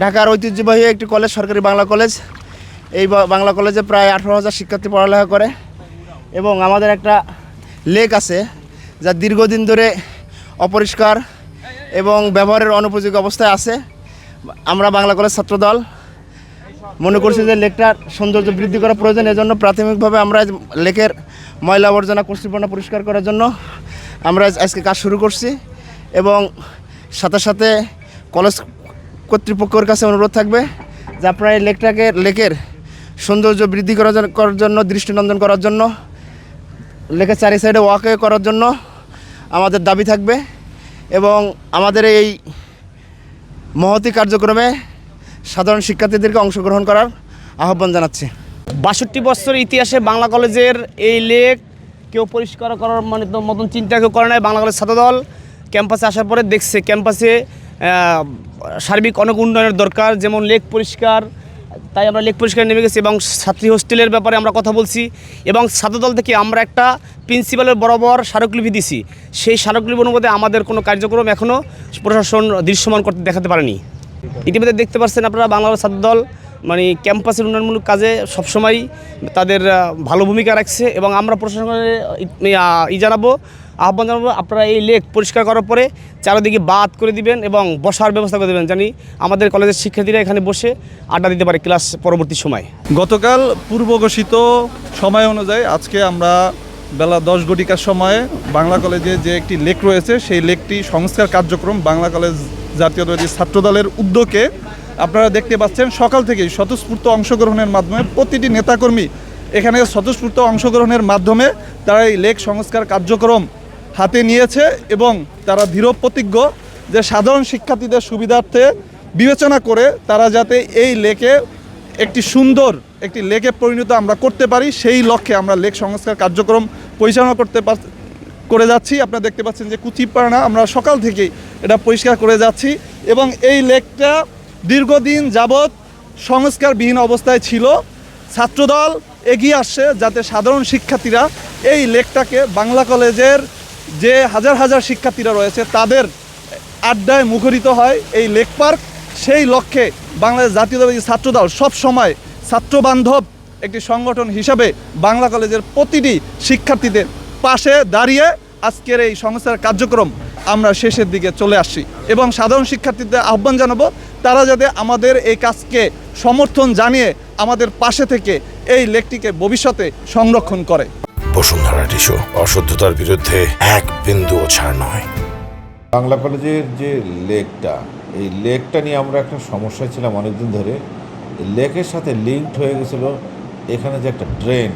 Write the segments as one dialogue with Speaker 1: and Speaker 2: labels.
Speaker 1: ঢাকার ঐতিহ্যবাহী একটি কলেজ, সরকারি বাংলা কলেজ। এই বাংলা কলেজে প্রায় 18,000 শিক্ষার্থী পড়ালেখা করে এবং আমাদের একটা লেক আছে যা দীর্ঘদিন ধরে অপরিষ্কার এবং ব্যবহারের অনুপযোগী অবস্থায় আছে। আমরা বাংলা কলেজ ছাত্রদল মনে করছি যে লেকটার সৌন্দর্য বৃদ্ধি করা প্রয়োজন। এজন্য প্রাথমিকভাবে আমরা লেকের ময়লা আবর্জনা কর্তৃপণ্য পরিষ্কার করার জন্য আমরা আজকে কাজ শুরু করছি এবং সাথে সাথে কলেজ কর্তৃপক্ষের কাছে অনুরোধ থাকবে যে আপনারা এই লেকের সৌন্দর্য বৃদ্ধি করার জন্য, দৃষ্টিনন্দন করার জন্য, লেকের চারি সাইডে ওয়াকওয়ে করার জন্য আমাদের দাবি থাকবে এবং আমাদের এই মহতী কার্যক্রমে সাধারণ শিক্ষার্থীদেরকে অংশগ্রহণ করার আহ্বান জানাচ্ছি।
Speaker 2: 62 বছর ইতিহাসে বাংলা কলেজের এই লেক কেউ পরিষ্কার করার মতন চিন্তা কেউ করে নাই। বাংলা কলেজ ছাত্রদল ক্যাম্পাসে আসার পরে দেখছে ক্যাম্পাসে সার্বিক অনেক উন্নয়নের দরকার, যেমন লেক পরিষ্কার। তাই আমরা লেক পরিষ্কার নেমে গেছি এবং ছাত্রী হোস্টেলের ব্যাপারে আমরা কথা বলছি এবং ছাত্রদল থেকে আমরা একটা প্রিন্সিপালের বরাবর স্মারকলিপি দিছি। সেই স্মারকলিপি অনুপাতে আমাদের কোনো কার্যক্রম এখনও প্রশাসন দৃশ্যমান করতে দেখাতে পারেনি। ইতিমধ্যে দেখতে পাচ্ছেন আপনারা বাংলা ছাত্রদল ক্যাম্পাসের উন্নয়নমূলক কাজে সবসময় তাদের ভালো ভূমিকা রাখছে এবং আমরা প্রশাসনের আহ্বান জানাবো আপনারা এই লেক পরিষ্কার করার পরে চারিদিকে বাদ করে দিবেন এবং বসার ব্যবস্থা করে দেবেন, জানি আমাদের কলেজের শিক্ষার্থীরা এখানে বসে আড্ডা দিতে পারে ক্লাস পরবর্তী সময়।
Speaker 3: গতকাল পূর্ব ঘোষিত সময় অনুযায়ী আজকে আমরা বেলা 10 ঘটিকার সময়ে বাংলা কলেজে যে একটি লেক রয়েছে সেই লেকটি সংস্কার কার্যক্রম বাংলা কলেজ জাতীয়তাবাদী ছাত্রদলের উদ্যোগে আপনারা দেখতে পাচ্ছেন সকাল থেকেই স্বতঃস্ফূর্ত অংশগ্রহণের মাধ্যমে প্রতিটি নেতাকর্মী এখানে স্বতঃস্ফূর্ত অংশগ্রহণের মাধ্যমে তারা এই লেক সংস্কার কার্যক্রম হাতে নিয়েছে এবং তারা দৃঢ় প্রতিজ্ঞ যে সাধারণ শিক্ষার্থীদের সুবিধার্থে বিবেচনা করে তারা যাতে এই লেকে একটি সুন্দর একটি লেকে পরিণত আমরা করতে পারি, সেই লক্ষ্যে আমরা লেক সংস্কার কার্যক্রম পরিচালনা করে যাচ্ছি। আপনারা দেখতে পাচ্ছেন যে কুচিপাড়া আমরা সকাল থেকেই এটা পরিষ্কার করে যাচ্ছি এবং এই লেকটা দীর্ঘদিন যাবৎ সংস্কারবিহীন অবস্থায় ছিল। ছাত্রদল এগিয়ে আসছে যাতে সাধারণ শিক্ষার্থীরা এই লেকটাকে বাংলা কলেজের যে হাজার হাজার শিক্ষার্থীরা রয়েছে তাদের আড্ডায় মুখরিত হয় এই লেক পার্ক। সেই লক্ষ্যে বাংলাদেশ জাতীয়তাবাদী ছাত্রদল সবসময় ছাত্রবান্ধব একটি সংগঠন হিসাবে বাংলা কলেজের প্রতিটি শিক্ষার্থীদের পাশে দাঁড়িয়ে আজকের এই সংস্কার কার্যক্রম আমরা শেষের দিকে চলে আসছি এবং সাধারণ শিক্ষার্থীদের আহ্বান জানাবো তারা যাতে আমাদের এই কাজকে সমর্থন জানিয়ে আমাদের পাশে থেকে এই লেকটিকে ভবিষ্যতে সংরক্ষণ করে।
Speaker 4: বসুন্ধরা টিস্যু, অশুদ্ধতার বিরুদ্ধে এক বিন্দুও ছাড় নয়।
Speaker 5: বাংলা কলেজের যে লেকটা, এই লেকটা নিয়ে আমরা একটা সমস্যায় ছিলাম অনেকদিন ধরে। লেকের সাথে লিঙ্কড হয়ে গেছিলো এখানে যে একটা ড্রেন,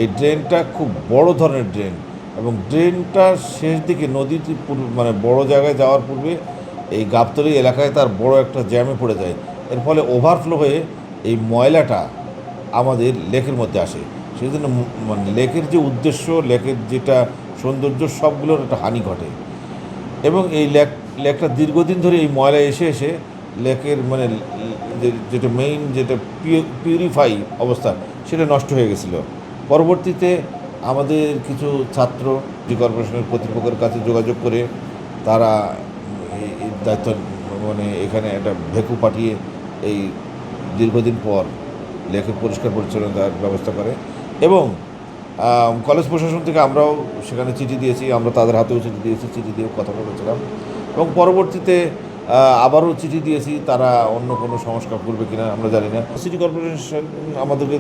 Speaker 5: এই ড্রেনটা খুব বড় ধরনের ড্রেন এবং ড্রেনটার শেষ দিকে নদীর বড় জায়গায় যাওয়ার পূর্বে এই গাবতলী এলাকায় তার বড় একটা জ্যামে পড়ে যায়। এর ফলে ওভারফ্লো হয়ে এই ময়লাটা আমাদের লেকের মধ্যে আসে। সেই জন্য লেকের যে উদ্দেশ্য, লেকের যেটা সৌন্দর্য, সবগুলোর একটা হানি ঘটে এবং এই লেকটা দীর্ঘদিন ধরে এই ময়লা এসে এসে লেকের যেটা মেইন যেটা পিউরিফাই অবস্থা সেটা নষ্ট হয়ে গেছিলো। পরবর্তীতে আমাদের কিছু ছাত্র কর্পোরেশনের কর্তৃপক্ষের কাছে যোগাযোগ করে তারা এই দায়িত্ব এখানে একটা ভেকু পাঠিয়ে এই দীর্ঘদিন পর লেকের পরিষ্কার পরিচ্ছন্নতার ব্যবস্থা করে এবং কলেজ প্রশাসন থেকে আমরাও সেখানে চিঠি দিয়েছি, আমরা তাদের হাতেও চিঠি দিয়েছি, চিঠি দিয়ে কথা বলেছিলাম এবং পরবর্তীতে আবারও চিঠি দিয়েছি। তারা অন্য কোনো সংস্কার করবে কিনা আমরা জানি না। সিটি কর্পোরেশন আমাদেরকে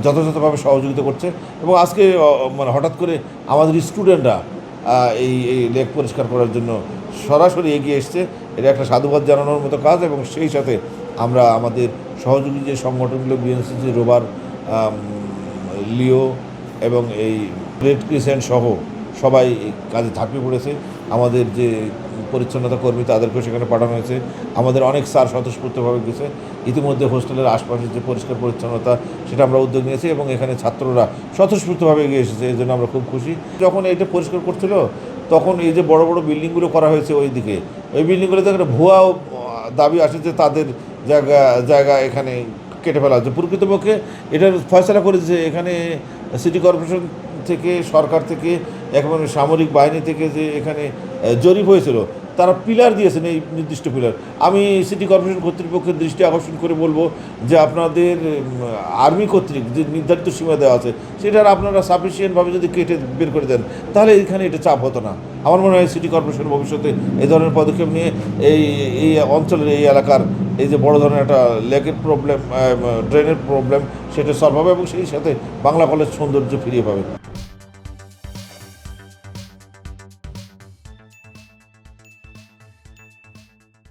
Speaker 5: যথাযথভাবে সহযোগিতা করছে এবং আজকে হঠাৎ করে আমাদের স্টুডেন্টরা এই লেক পরিষ্কার করার জন্য সরাসরি এগিয়ে এসছে। এটা একটা সাধুবাদ জানানোর মতো কাজ এবং সেই সাথে আমরা আমাদের সহযোগী যে সংগঠনগুলো বিএনসিসি, রোভার, লিও এবং এই রেড ক্রিসেন্ট সহ সবাই কাজে ঝাঁপিয়ে পড়েছে। আমাদের যে পরিচ্ছন্নতা কর্মী তাদেরকেও সেখানে পাঠানো হয়েছে। আমাদের অনেক স্যার স্বতঃস্ফূর্তভাবে গেছে। ইতিমধ্যে হোস্টেলের আশপাশের যে পরিষ্কার পরিচ্ছন্নতা সেটা আমরা উদ্যোগ নিয়েছি এবং এখানে ছাত্ররা স্বতঃস্ফূর্তভাবে এগিয়ে এসেছে, এই জন্য আমরা খুব খুশি। যখন এইটা পরিষ্কার করছিল তখন এই যে বড় বড় বিল্ডিংগুলো করা হয়েছে ওই দিকে, ওই বিল্ডিংগুলোতে একটা ভুয়াও দাবি আসে যে তাদের জায়গা এখানে কেটে ফেলা হচ্ছে। প্রকৃতপক্ষে এটার ফয়সলা করেছে এখানে সিটি কর্পোরেশন থেকে, সরকার থেকে, একেবারে সামরিক বাহিনী থেকে যে এখানে জরিপ হয়েছিল তারা পিলার দিয়েছেন, এই নির্দিষ্ট পিলার। আমি সিটি কর্পোরেশন কর্তৃপক্ষের দৃষ্টি আকর্ষণ করে বলবো যে আপনাদের আর্মি কর্তৃক যে নির্ধারিত সীমা দেওয়া আছে সেটার আপনারা সাফিসিয়েন্টভাবে যদি কেটে বের করে দেন তাহলে এখানে এটা চাপ হতো না। আমার মনে হয় সিটি কর্পোরেশন ভবিষ্যতে এই ধরনের পদক্ষেপ নিয়ে এই অঞ্চলের, এই এলাকার এই যে বড় ধরনের একটা লেকের প্রবলেম, ড্রেনের প্রবলেম, সেটা সলভ হবে এবং সেই সাথে বাংলা কলেজ সৌন্দর্য ফিরিয়ে পাবে।